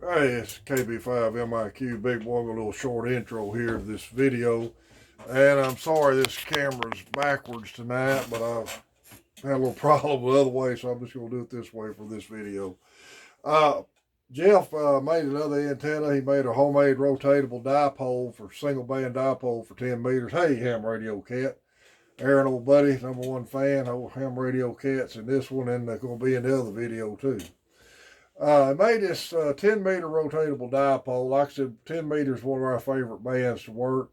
Hey, it's KB5MIQ Big Boy with a little short intro here to this video. And I'm sorry this camera's backwards tonight, but I've had a little problem with the other way, so I'm just going to do it this way for this video. Jeff made another antenna. He made a homemade rotatable dipole for single band dipole for 10 meters. Hey, Ham Radio Cat. Aaron, old buddy, #1 fan, old Ham Radio Cats in this one, and they're going to be in the other video too. I made this 10 meter rotatable dipole. Like I said, 10 meters is one of our favorite bands to work.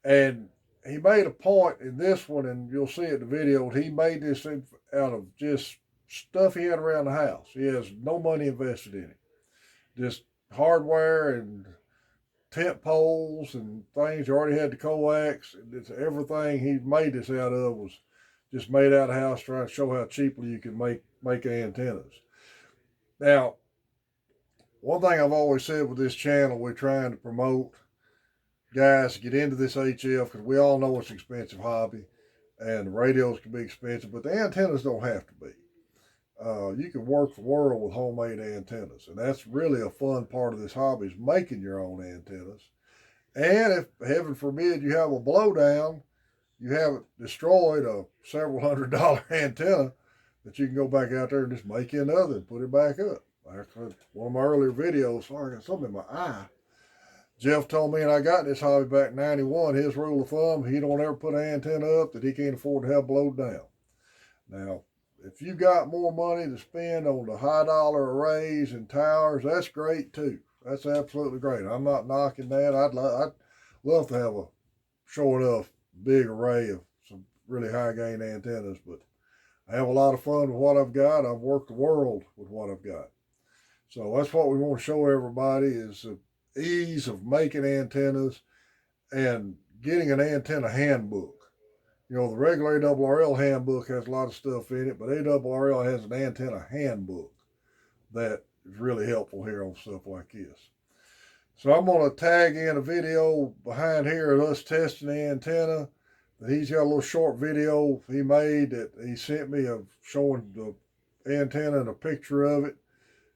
And he made a point in this one, and you'll see it in the video, he made this out of just stuff he had around the house. He has no money invested in it. Just hardware and tent poles and things. He already had the coax. It's everything he made this out of was just made out of the house, trying to show how cheaply you can make antennas. Now, one thing I've always said with this channel, we're trying to promote guys to get into this HF because we all know it's an expensive hobby and the radios can be expensive, but the antennas don't have to be. You can work the world with homemade antennas, and that's really a fun part of this hobby, is making your own antennas. And if, heaven forbid, you have a blowdown, you haven't destroyed a several $100 antenna, that you can go back out there and just make you another and put it back up. Like one of my earlier videos, sorry, I got something in my eye. Jeff told me, and I got this hobby back in '91, his rule of thumb, he don't ever put an antenna up that he can't afford to have blowed down. Now, if you got more money to spend on the high dollar arrays and towers, that's great too. That's absolutely great. I'm not knocking that. I'd love to have a sure enough big array of some really high gain antennas, but I have a lot of fun with what I've got. I've worked the world with what I've got. So that's what we want to show everybody, is the ease of making antennas and getting an antenna handbook. You know, the regular ARRL handbook has a lot of stuff in it, but ARRL has an antenna handbook that is really helpful here on stuff like this. So I'm going to tag in a video behind here of us testing the antenna. He's got a little short video he made that he sent me of showing the antenna and a picture of it.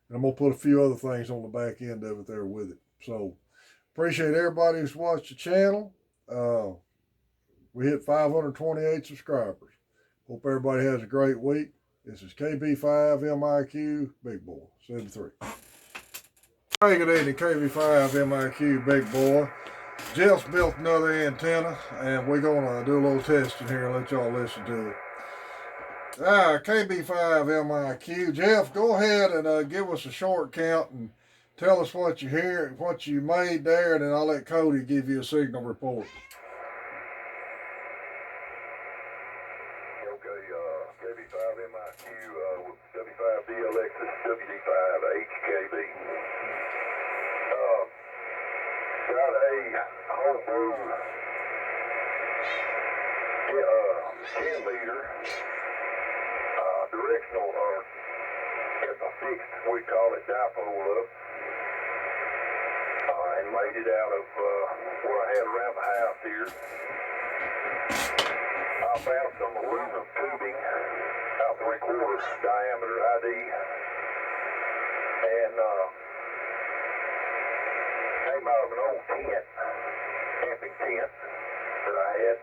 And I'm going to put a few other things on the back end of it there with it. So appreciate everybody who's watched the channel. We hit 528 subscribers. Hope everybody has a great week. This is KB5MIQ Big Boy 73. Hey, good evening, KB5MIQ Big Boy. Jeff's built another antenna, and we're going to do a little testing here and let y'all listen to it. KB5MIQ. Jeff, go ahead and give us a short count and tell us what you hear, what you made there, and then I'll let Cody give you a signal report. Okay, KB5MIQ with 75DLX's WD5HKB. Got a homebrew 10 meter directional, or it's a fixed, we call it dipole up, and made it out of what I had around the house here. I found some aluminum tubing, about 3/4 diameter ID, and came out of an old tent, camping tent that I had.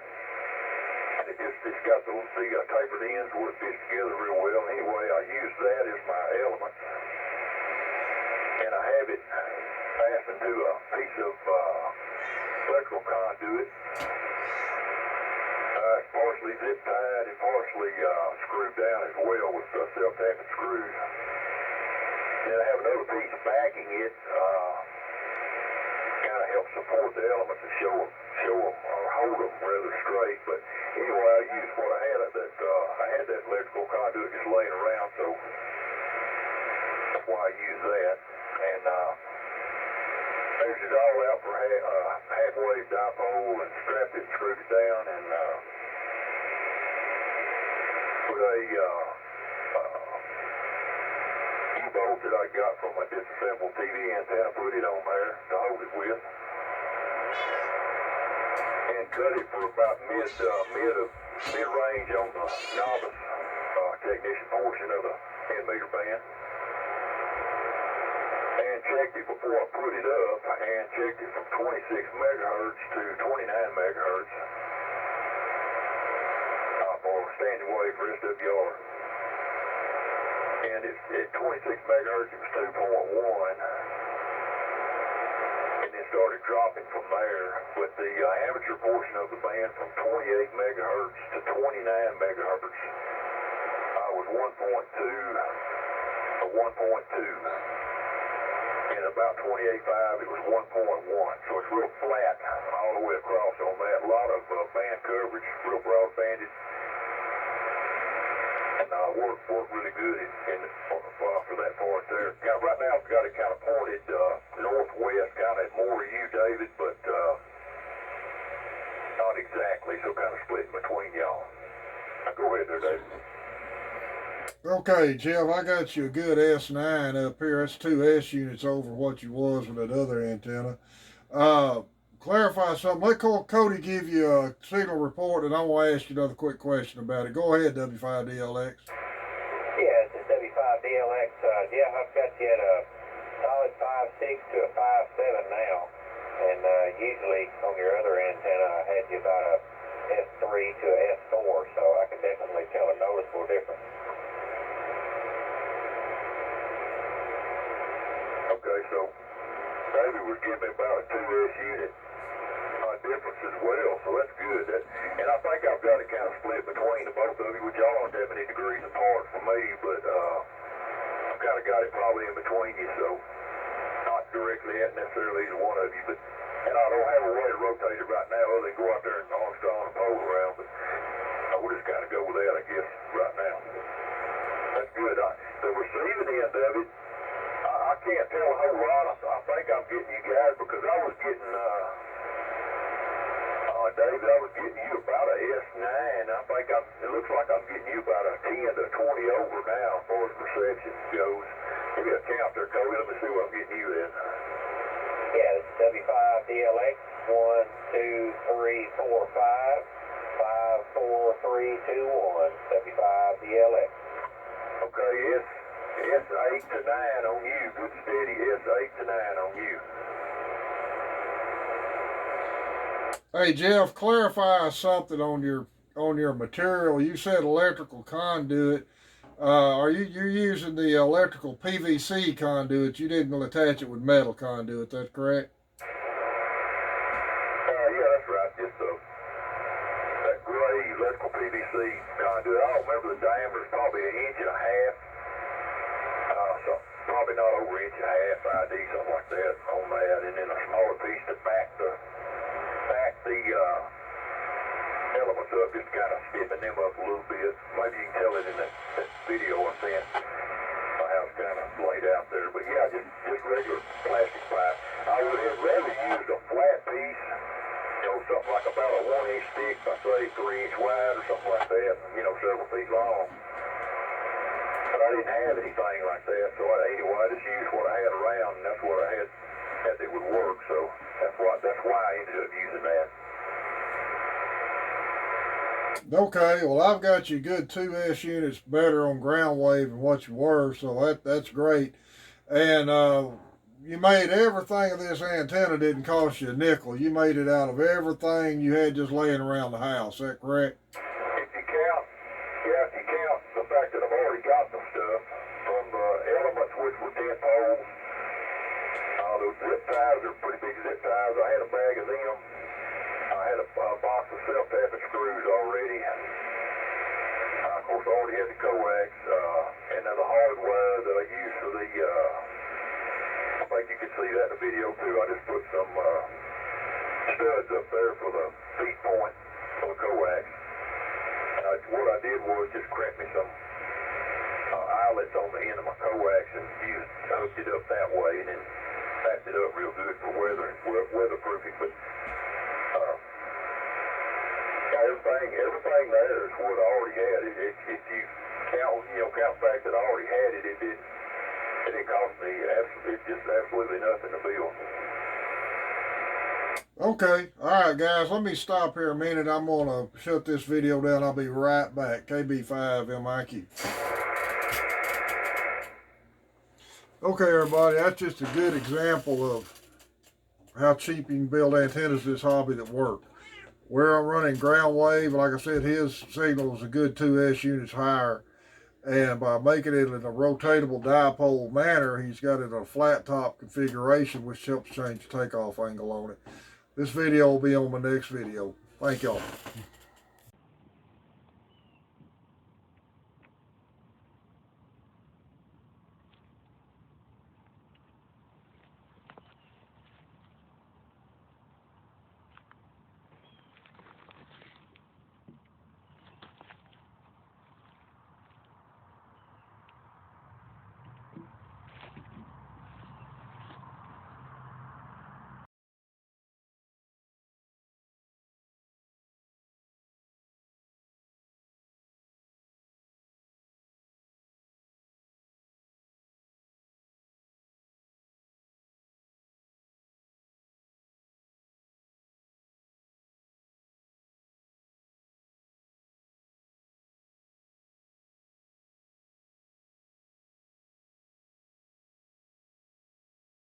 And it's got those tapered ends where it fits together real well. Anyway, I use that as my element, and I have it fastened to a piece of electrical conduit. It's partially zip tied and partially screwed down as well with self-tapping screws. Then I have another piece backing it, kind of help support the elements and show them or hold them rather straight. But anyway, I used what I had. I had that electrical conduit just laying around, so that's why I use that. And measured it all out for half-wave dipole and strapped it and screwed it down, and put a U-bolt that I got from a disassembled TV antenna, put it on there to hold it with, and cut it for about mid-range on the novice technician portion of the 10 meter band, and checked it before I put it up, and checked it from 26 megahertz to 29 megahertz for standing wave for SWR. And at 26 megahertz, it was 2.1, and then started dropping from there. But the amateur portion of the band, from 28 megahertz to 29 megahertz, was 1.2 or 1.2. And about 28.5, it was 1.1. So it's real flat all the way across on that. A lot of band coverage, real broadbanded. And worked really good for that part there. Right now I've got it kind of pointed northwest, kind of more you, David, but not exactly, so kind of split between y'all. Now go ahead there, David. Okay, Jeff, I got you a good S9 up here. That's 2 S units over what you was with that other antenna. Clarify something. Let Cody give you a signal report, and I want to ask you another quick question about it. Go ahead, W5DLX. Yeah, it's a W5DLX. Yeah, I've got you at a solid 5.6 to a 5.7 now. And usually on your other antenna, I had you about a S3 to a S4, so I can definitely tell a noticeable difference. Okay, so David was giving me about a 2S unit difference as well, so that's good. And I think I've got it kind of split between the both of you, which y'all aren't that many degrees apart from me, but I've kind of got it probably in between you, so not directly at necessarily either one of you, but and I don't have a way to rotate it right now other than go out there and Armstrong and pole around, but we'll just kind of go with that, I guess, right now. That's good. The receiving end of it, I can't tell a whole lot. I think I'm getting you guys because I was getting, David, I was getting you about a S9. I think it looks like I'm getting you about a 10 to 20 over now as far as reception goes. Give me a count there, Cody. Let me see what I'm getting you in. Yeah, it's W5DLX. 1, 2, 3, 4, 5. 5, 4, 3, 2, 1. W5DLX. Okay, S8 to 9 on you. Good steady S8 to 9 on you. Hey Jeff, clarify something on your material. You said electrical conduit. You're using the electrical PVC conduit? You didn't attach it with metal conduit. That's correct. Yeah, that's right. Just that gray electrical PVC conduit. I don't remember the diameter. It's probably an inch and a half. So probably not over an inch and a half ID, something like that on that, and then a smaller piece to back the elements up, just kind of stiffen them up a little bit. Maybe you can tell it in that video I sent, how it's kind of laid out there. But yeah, just regular plastic pipe. I would have rather used a flat piece, something like about a 1-inch thick, I say 3-inch wide or something like that, several feet long. But I didn't have anything like that, so anyway, I just used what I had around, and that's what I had that would work. So that's why I ended up using that. Okay, well I've got you good 2 S units better on ground wave than what you were, so that's great. And you made everything of this antenna didn't cost you a nickel. You made it out of everything you had just laying around the house. Is that correct? If you count the fact that I've already got some stuff from the elements, which were 10 poles. Those zip ties are pretty big zip ties. I had a bag of them. I had a box of self-tapping screws already. Of course, I already had the coax, and then the hardwire that I used for the, I think you can see that in the video too. I just put some studs up there for the feed point for the coax. And what I did was just crack me some eyelets on the end of my coax and hooked it up that way, and then packed it up real good for weatherproofing. But everything there is what I already had. If you count the fact that I already had it, it didn't cost me just absolutely nothing to build. Okay, all right guys, let me stop here a minute. I'm gonna shut this video down. I'll be right back. KB5 MIQ. Okay, everybody, that's just a good example of how cheap you can build antennas in this hobby that work. Where I'm running ground wave, like I said, his signal is a good 2S units higher. And by making it in a rotatable dipole manner, he's got it in a flat top configuration, which helps change the takeoff angle on it. This video will be on my next video. Thank y'all.